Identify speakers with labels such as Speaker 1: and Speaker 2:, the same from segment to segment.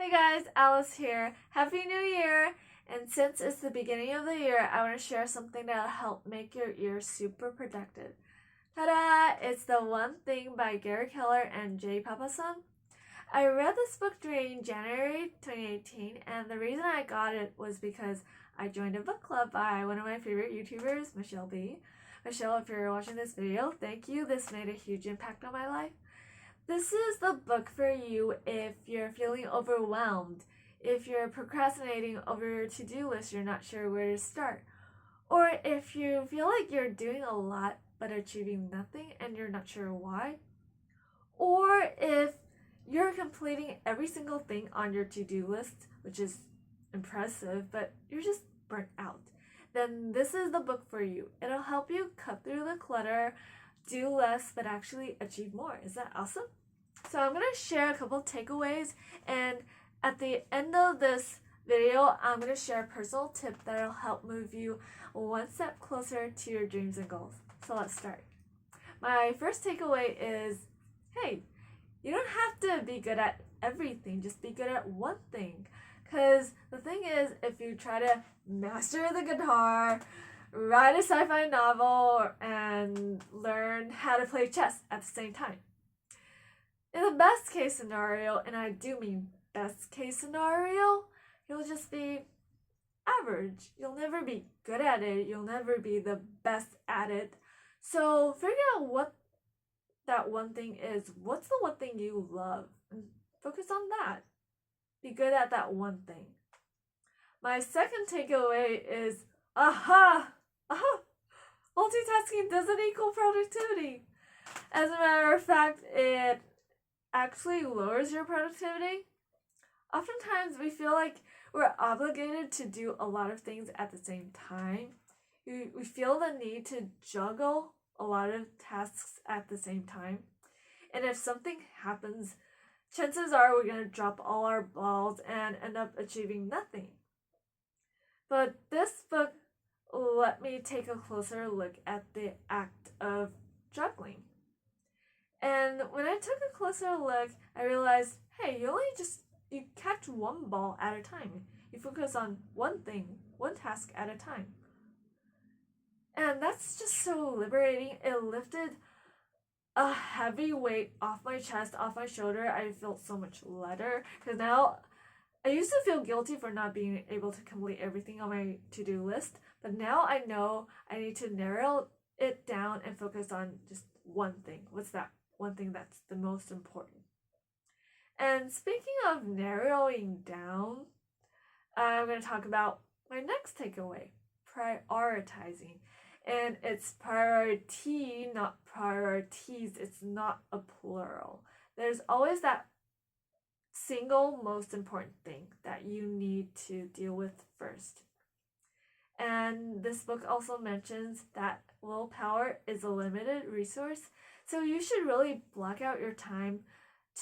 Speaker 1: Hey guys, Alice here. Happy New Year! And since it's the beginning of the year, I want to share something that'll help make your ears super productive. Ta-da! It's The One Thing by Keller and Papasan. I read this book during January 2018, and the reason I got it was because I joined a book club by one of my favorite YouTubers, MuchelleB. Muchelle, if you're watching this video, thank you. This made a huge impact on my life. This is the book for you if you're feeling overwhelmed, if you're procrastinating over your to-do list, you're not sure where to start, or if you feel like you're doing a lot but achieving nothing and you're not sure why, or if you're completing every single thing on your to-do list, which is impressive, but you're just burnt out, then this is the book for you. It'll help you cut through the clutter, do less, but actually achieve more. Is that awesome? So I'm going to share a couple takeaways, and at the end of this video, I'm going to share a personal tip that'll help move you one step closer to your dreams and goals. So let's start. My first takeaway is, hey, you don't have to be good at everything, just be good at one thing. Because the thing is, if you try to master the guitar, write a sci-fi novel, and learn how to play chess at the same time, in the best case scenario, and I do mean best case scenario, you'll just be average. You'll never be good at it. You'll never be the best at it. So figure out what that one thing is. What's the one thing you love? And focus on that. Be good at that one thing. My second takeaway is, multitasking doesn't equal productivity. As a matter of fact, it actually lowers your productivity. Oftentimes we feel like we're obligated to do a lot of things at the same time. We feel the need to juggle a lot of tasks at the same time. And if something happens, chances are we're going to drop all our balls and end up achieving nothing. But this book let me take a closer look at the act of juggling. And when I took a closer look, I realized, hey, you catch one ball at a time. You focus on one thing, one task at a time. And that's just so liberating. It lifted a heavy weight off my chest, off my shoulder. I felt so much lighter because now I used to feel guilty for not being able to complete everything on my to-do list, but now I know I need to narrow it down and focus on just one thing. What's that one thing that's the most important? And speaking of narrowing down, I'm going to talk about my next takeaway, prioritizing. And it's priority, not priorities. It's not a plural. There's always that single most important thing that you need to deal with first. And this book also mentions that willpower is a limited resource, so you should really block out your time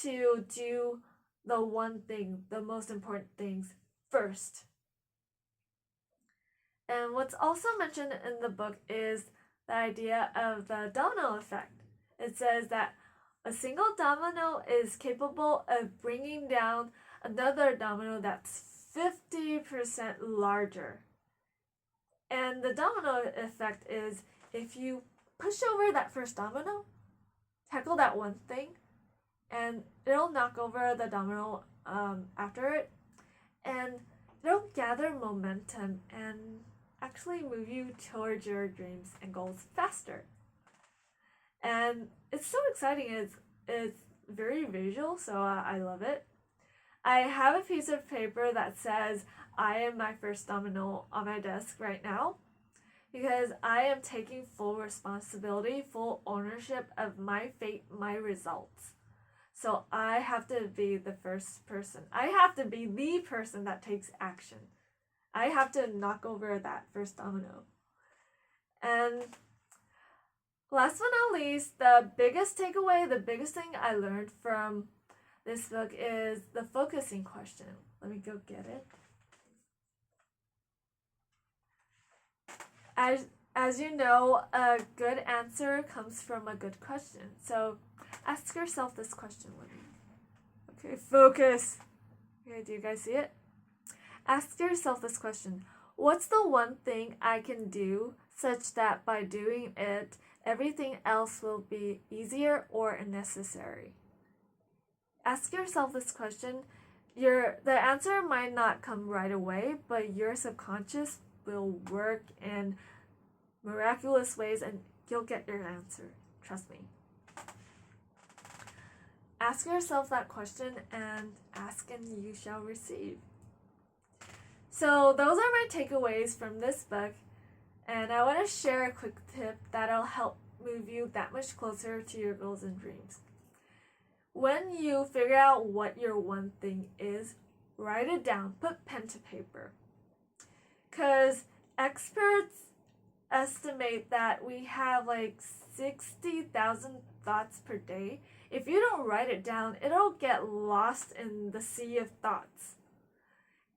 Speaker 1: to do the one thing, the most important things first. And what's also mentioned in the book is the idea of the domino effect. It says that a single domino is capable of bringing down another domino that's 50% larger. And the domino effect is if you push over that first domino, tackle that one thing, and it'll knock over the domino after it, and it'll gather momentum and actually move you towards your dreams and goals faster. And it's so exciting. It's very visual, so I love it. I have a piece of paper that says I am my first domino on my desk right now because I am taking full responsibility, full ownership of my fate, my results. So I have to be the first person. I have to be the person that takes action. I have to knock over that first domino. And last but not least, the biggest takeaway, the biggest thing I learned from this book is the focusing question. Let me go get it. As you know, a good answer comes from a good question. So ask yourself this question with me. Okay, focus. Okay, do you guys see it? Ask yourself this question. What's the one thing I can do such that by doing it, everything else will be easier or necessary? Ask yourself this question. The answer might not come right away, but your subconscious will work in miraculous ways and you'll get your answer. Trust me. Ask yourself that question and ask and you shall receive. So those are my takeaways from this book, and I want to share a quick tip that'll help move you that much closer to your goals and dreams. When you figure out what your one thing is, write it down, put pen to paper. Because experts estimate that we have like 60,000 thoughts per day. If you don't write it down, it'll get lost in the sea of thoughts.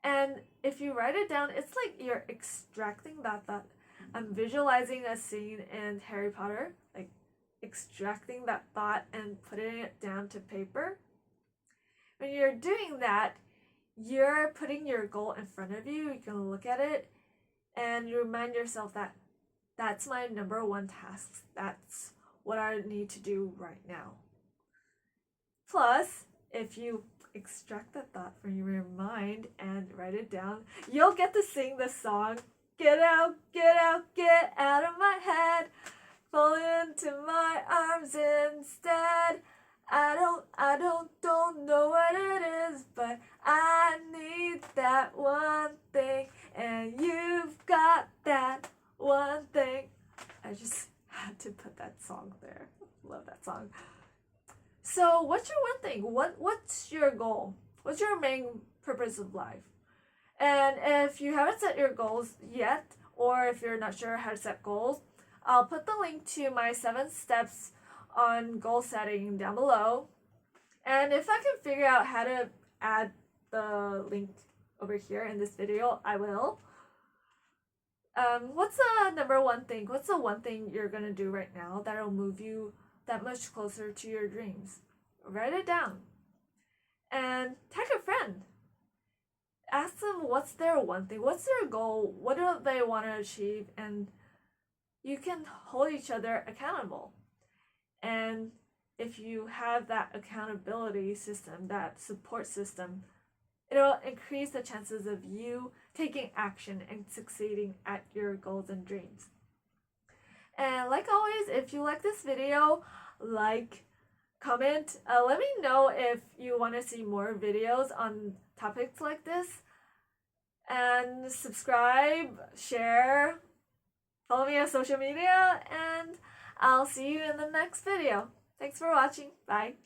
Speaker 1: And if you write it down, it's like you're extracting that thought. I'm visualizing a scene in Harry Potter, like extracting that thought and putting it down to paper. When you're doing that, you're putting your goal in front of you. You can look at it and you remind yourself that that's my number one task. That's what I need to do right now. Plus, if you extract that thought from your mind and write it down, you'll get to sing the song, get out, get out of my head, fall into my arms instead. I don't know what it is, but I need that one thing, and you've got that one thing. I just had to put that song there. Love that song. So what's your one thing? What's your goal? What's your main purpose of life? And if you haven't set your goals yet, or if you're not sure how to set goals, I'll put the link to my 7 steps on goal setting down below. And if I can figure out how to add the link over here in this video, I will. What's the number one thing? What's the one thing you're gonna do right now that'll move you that much closer to your dreams? Write it down. And tag a friend. Ask them what's their one thing, what's their goal, what do they want to achieve, and you can hold each other accountable. And if you have that accountability system, that support system, it'll increase the chances of you taking action and succeeding at your goals and dreams. And like always, if you like this video, like, comment, let me know if you want to see more videos on topics like this, and subscribe, share, follow me on social media, and I'll see you in the next video. Thanks for watching. Bye.